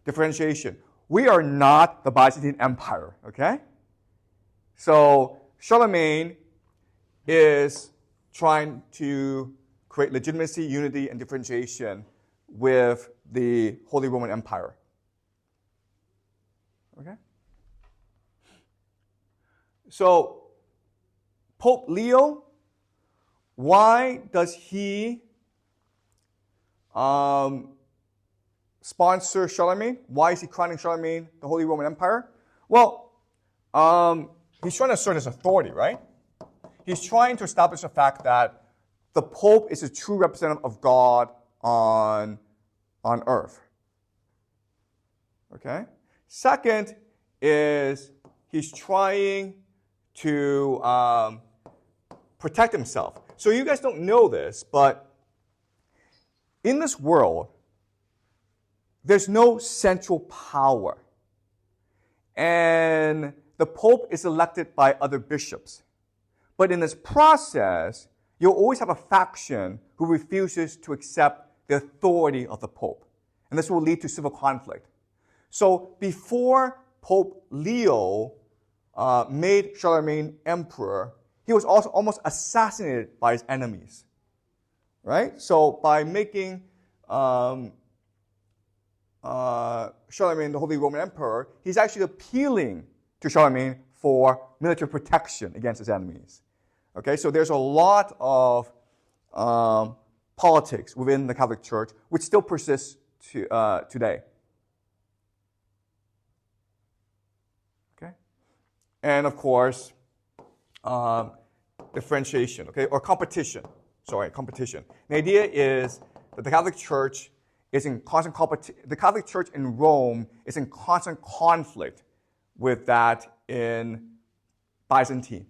Differentiation. We are not the Byzantine Empire, okay? So Charlemagne is trying to create legitimacy, unity, and differentiation with the Holy Roman Empire. Okay? So Pope Leo, why does he sponsor Charlemagne? Why is he crowning Charlemagne the Holy Roman Empire? Well, he's trying to assert his authority, right? He's trying to establish the fact that the Pope is a true representative of God on earth. Okay? Second is he's trying to protect himself. So you guys don't know this, but in this world, there's no central power. And the Pope is elected by other bishops. But in this process, you'll always have a faction who refuses to accept the authority of the Pope. And this will lead to civil conflict. So before Pope Leo made Charlemagne emperor, he was also almost assassinated by his enemies. Right? So by making Charlemagne the Holy Roman Emperor, he's actually appealing to Charlemagne for military protection against his enemies. Okay, so there's a lot of politics within the Catholic Church which still persists today. Okay, and of course, differentiation, okay, or competition. Competition. The idea is that the Catholic Church is in constant the Catholic Church in Rome is in constant conflict with that in Byzantine.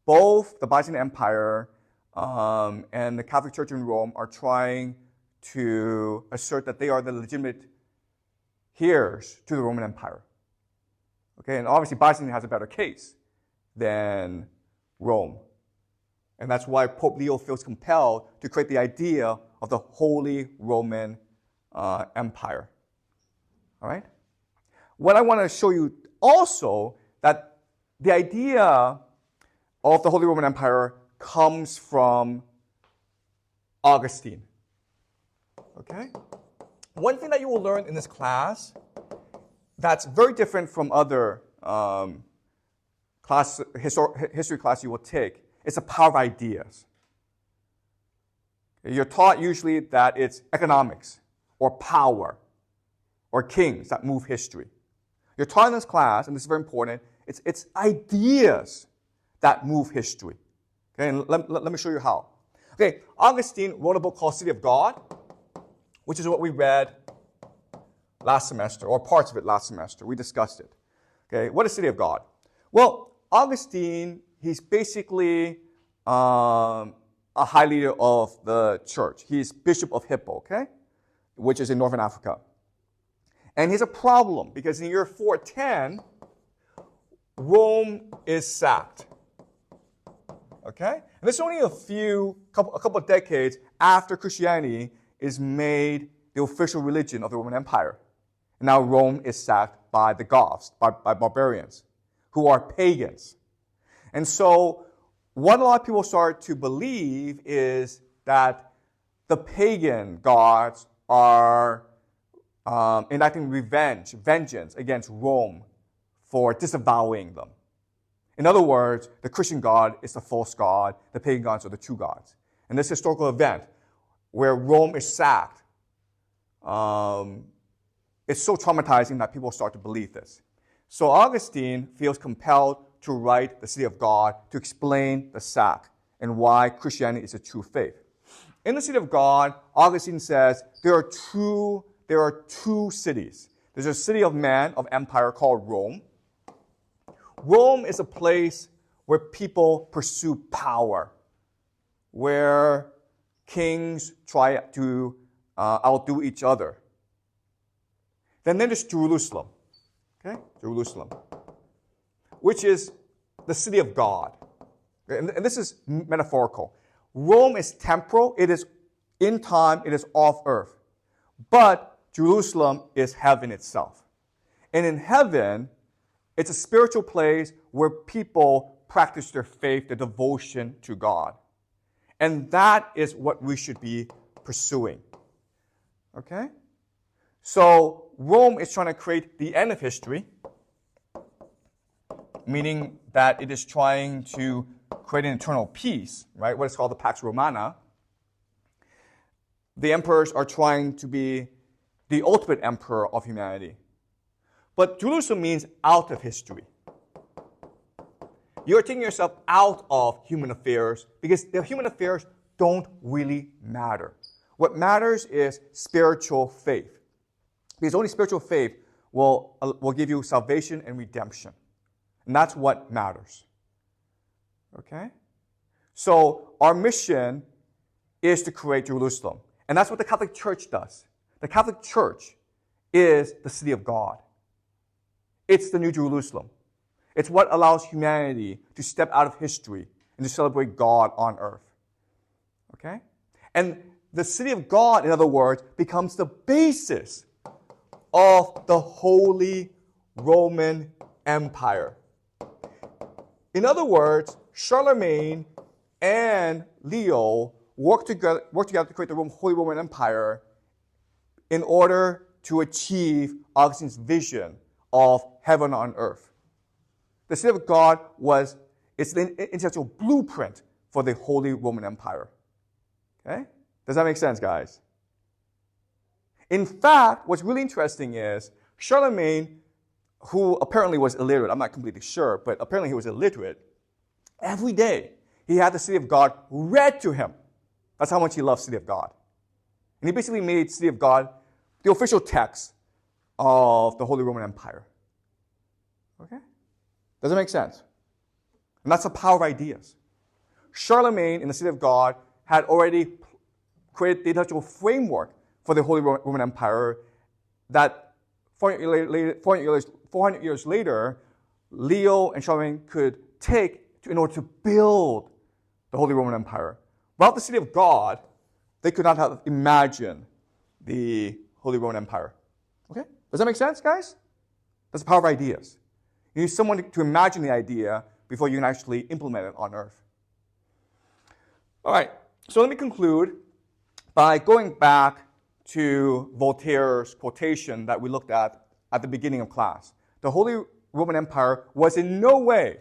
Both the Byzantine Empire and the Catholic Church in Rome are trying to assert that they are the legitimate heirs to the Roman Empire. Okay, and obviously Byzantine has a better case than Rome. And that's why Pope Leo feels compelled to create the idea of the Holy Roman Empire. All right? What I want to show you also, that the idea of the Holy Roman Empire comes from Augustine. Okay? One thing that you will learn in this class that's very different from other history class you will take is the power of ideas. You're taught usually that it's economics or power or kings that move history. You're taught in this class, and this is very important, it's ideas that move history. Okay, and let me show you how. Okay, Augustine wrote a book called City of God, which is what we read last semester, or parts of it last semester. We discussed it. Okay, what is City of God? Well, Augustine, he's basically a high leader of the church. He's Bishop of Hippo, okay, which is in northern Africa. And he's a problem because in the year 410, Rome is sacked. Okay? And this is only a couple of decades after Christianity is made the official religion of the Roman Empire. And now Rome is sacked by the Goths, by barbarians, who are pagans. And so what a lot of people start to believe is that the pagan gods are enacting vengeance against Rome for disavowing them. In other words, the Christian God is the false God, the pagan gods are the true gods. And this historical event where Rome is sacked, it's so traumatizing that people start to believe this. So Augustine feels compelled to write the City of God to explain the sack and why Christianity is a true faith. In the City of God, Augustine says there are two cities. There's a city of man, of empire called Rome. Rome is a place where people pursue power, where kings try to outdo each other. Then there's Jerusalem, okay? Jerusalem, which is the city of God. And this is metaphorical. Rome is temporal. It is in time. It is off earth. But Jerusalem is heaven itself. And in heaven, it's a spiritual place where people practice their faith, their devotion to God. And that is what we should be pursuing. Okay? So Rome is trying to create the end of history, meaning that it is trying to create an eternal peace, right? What is called the Pax Romana. The emperors are trying to be the ultimate emperor of humanity. But Jerusalem means out of history. You're taking yourself out of human affairs because the human affairs don't really matter. What matters is spiritual faith. Because only spiritual faith will give you salvation and redemption. And that's what matters. Okay? So our mission is to create Jerusalem. And that's what the Catholic Church does. The Catholic Church is the city of God. It's the New Jerusalem. It's what allows humanity to step out of history and to celebrate God on earth. Okay? And the city of God, in other words, becomes the basis of the Holy Roman Empire. In other words, Charlemagne and Leo worked together to create the Holy Roman Empire in order to achieve Augustine's vision of heaven on earth. The city of God it's the intellectual blueprint for the Holy Roman Empire. Okay? Does that make sense, guys? In fact, what's really interesting is Charlemagne, who apparently was illiterate, I'm not completely sure, but apparently he was illiterate, Every day, he had the city of God read to him. That's how much he loved city of God. And he basically made city of God the official text of the Holy Roman Empire. Okay? Does it make sense? And that's the power of ideas. Charlemagne in the city of God had already created the intellectual framework for the Holy Roman Empire that 400 years later, Leo and Charlemagne could take in order to build the Holy Roman Empire. Without the city of God, they could not have imagined the Holy Roman Empire. Okay? Does that make sense, guys? That's the power of ideas. You need someone to imagine the idea before you can actually implement it on earth. All right, so let me conclude by going back to Voltaire's quotation that we looked at the beginning of class. The Holy Roman Empire was in no way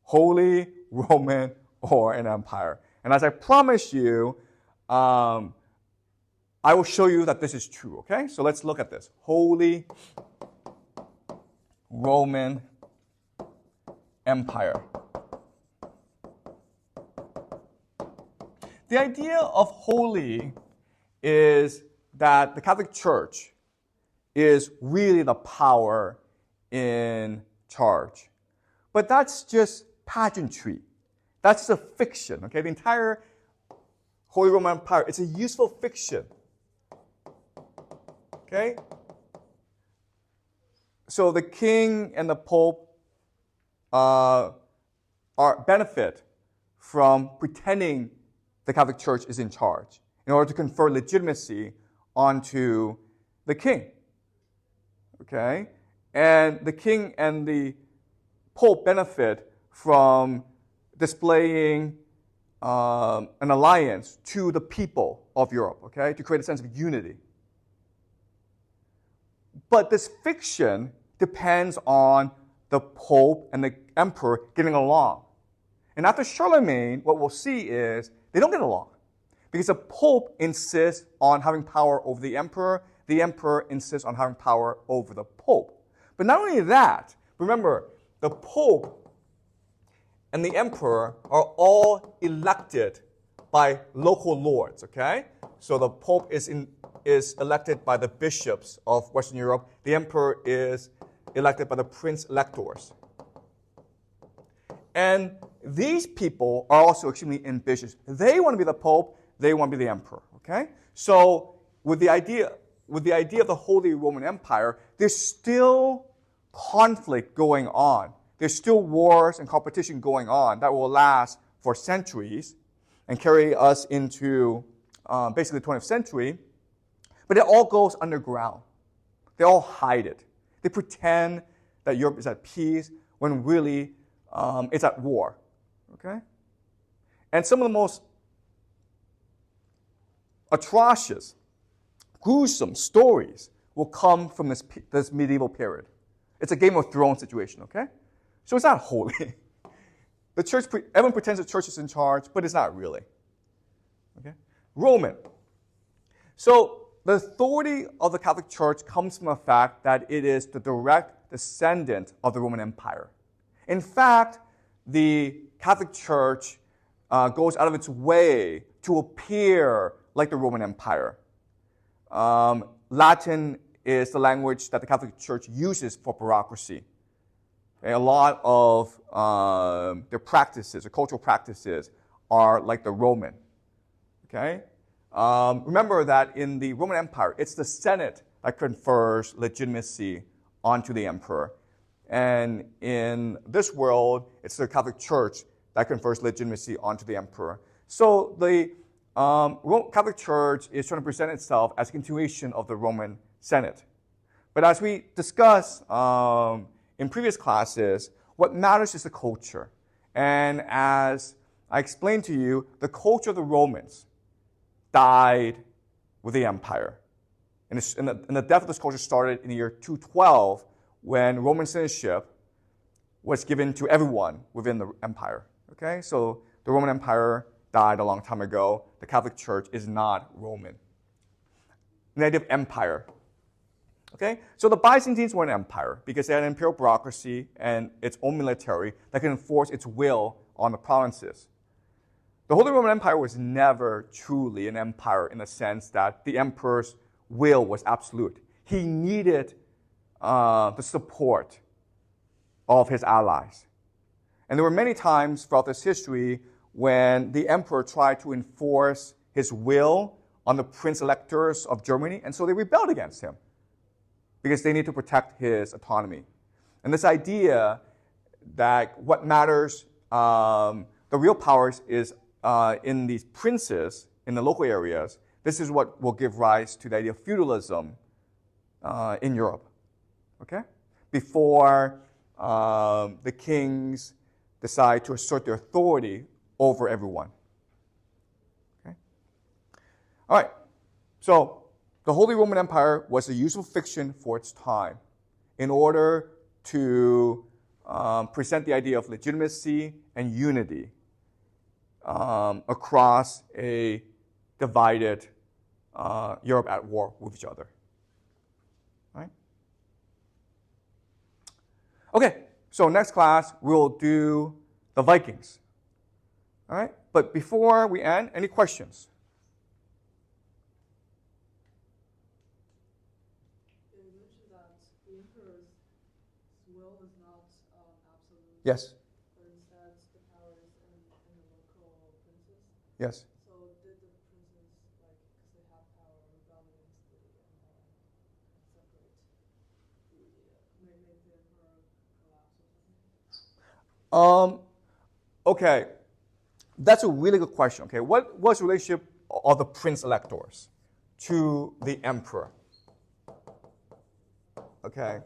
Holy Roman or an empire. And as I promised you, I will show you that this is true, okay? So let's look at this. Holy Roman Empire. The idea of holy is that the Catholic Church is really the power in charge. But that's just pageantry. That's a fiction, okay? The entire Holy Roman Empire, it's a useful fiction. Okay? So the king and the pope benefit from pretending the Catholic Church is in charge in order to confer legitimacy onto the king. Okay? And the king and the pope benefit from displaying an alliance to the people of Europe, okay, to create a sense of unity. But this fiction depends on the Pope and the Emperor getting along. And after Charlemagne, what we'll see is they don't get along. Because the Pope insists on having power over the Emperor insists on having power over the Pope. But not only that, remember, the Pope and the Emperor are all elected by local lords, okay? So the Pope is elected by the bishops of Western Europe. The Emperor is elected by the prince electors. And these people are also extremely ambitious. They want to be the Pope, they want to be the Emperor, okay? So with the idea of the Holy Roman Empire, there's still conflict going on. There's still wars and competition going on that will last for centuries and carry us into basically the 20th century. But it all goes underground. They all hide it. They pretend that Europe is at peace when really it's at war. Okay? And some of the most atrocious, gruesome stories will come from this medieval period. It's a Game of Thrones situation, okay? So it's not holy. The church, everyone pretends the church is in charge, but it's not really. Okay? Roman. So the authority of the Catholic Church comes from the fact that it is the direct descendant of the Roman Empire. In fact, the Catholic Church goes out of its way to appear like the Roman Empire. Latin is the language that the Catholic Church uses for bureaucracy. Okay, a lot of their practices, their cultural practices, are like the Roman. Okay? Remember that in the Roman Empire, it's the Senate that confers legitimacy onto the emperor. And in this world, it's the Catholic Church that confers legitimacy onto the emperor. So the Catholic Church is trying to present itself as a continuation of the Roman Senate. But as we discussed in previous classes, what matters is the culture. And as I explained to you, the culture of the Romans died with the empire. And the death of this culture started in the year 212 when Roman citizenship was given to everyone within the empire. Okay? So the Roman Empire died a long time ago. The Catholic Church is not Roman. The idea of empire. Okay? So the Byzantines were an empire because they had an imperial bureaucracy and its own military that could enforce its will on the provinces. The Holy Roman Empire was never truly an empire in the sense that the emperor's will was absolute. He needed the support of his allies. And there were many times throughout this history when the emperor tried to enforce his will on the prince-electors of Germany, and so they rebelled against him because they need to protect his autonomy. And this idea that what matters, the real powers is in these princes in the local areas, this is what will give rise to the idea of feudalism in Europe. Okay? Before the kings decide to assert their authority over everyone. Okay? All right. So the Holy Roman Empire was a useful fiction for its time in order to present the idea of legitimacy and unity across a divided Europe at war with each other. Right? Okay, so next class we'll do the Vikings. All right, but before we end, any questions? You mentioned that the emperor's will is not absolute. Yes. But instead, the power is in the local princes. Yes. So did the princes, like, because they have power, rebel against the empire and separate make the emperor collapse or something? Okay, that's a really good question. Okay, what was the relationship of the prince-electors to the emperor? Okay,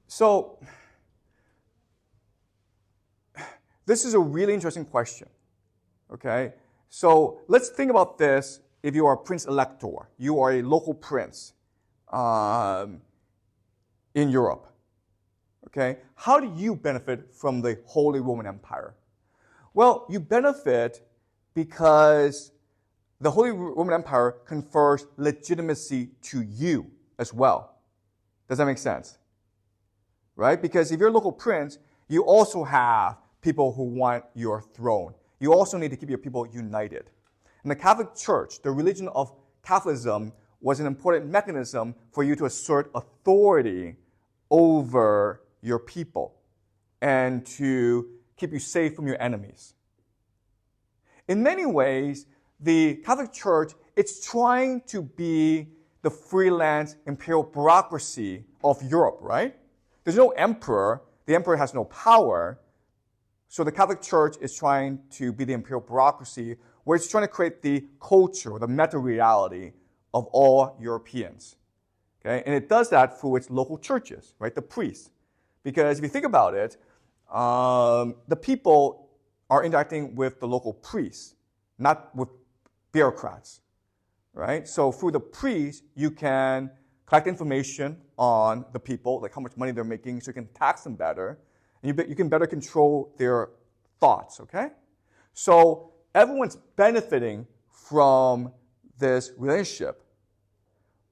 so this is a really interesting question. Okay, so let's think about this. If you are a prince-elector, you are a local prince in Europe. Okay, how do you benefit from the Holy Roman Empire? Well, you benefit because the Holy Roman Empire confers legitimacy to you as well. Does that make sense? Right? Because if you're a local prince, you also have people who want your throne. You also need to keep your people united. And the Catholic Church, the religion of Catholicism, was an important mechanism for you to assert authority over your people and to keep you safe from your enemies. In many ways, the Catholic Church, it's trying to be the freelance imperial bureaucracy of Europe, right? There's no emperor. The emperor has no power. So the Catholic Church is trying to be the imperial bureaucracy where it's trying to create the culture, the meta-reality of all Europeans. Okay? And it does that through its local churches, right? The priests. Because if you think about it, the people are interacting with the local priests, not with bureaucrats, right? So through the priests, you can collect information on the people, like how much money they're making, so you can tax them better, and you can better control their thoughts, okay? So everyone's benefiting from this relationship,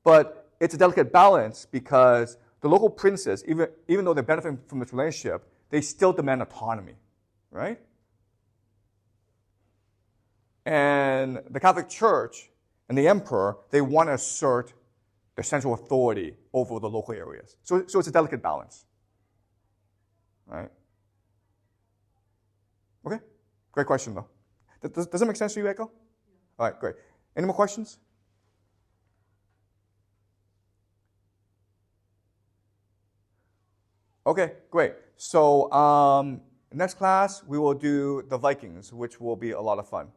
but it's a delicate balance because the local princes, even though they're benefiting from this relationship, they still demand autonomy, right? And the Catholic Church and the emperor, they want to assert their central authority over the local areas. So it's a delicate balance, right? Okay, great question though. Does that make sense to you, Echo? Yeah. All right, great. Any more questions? Okay, great. So next class, we will do the Vikings, which will be a lot of fun.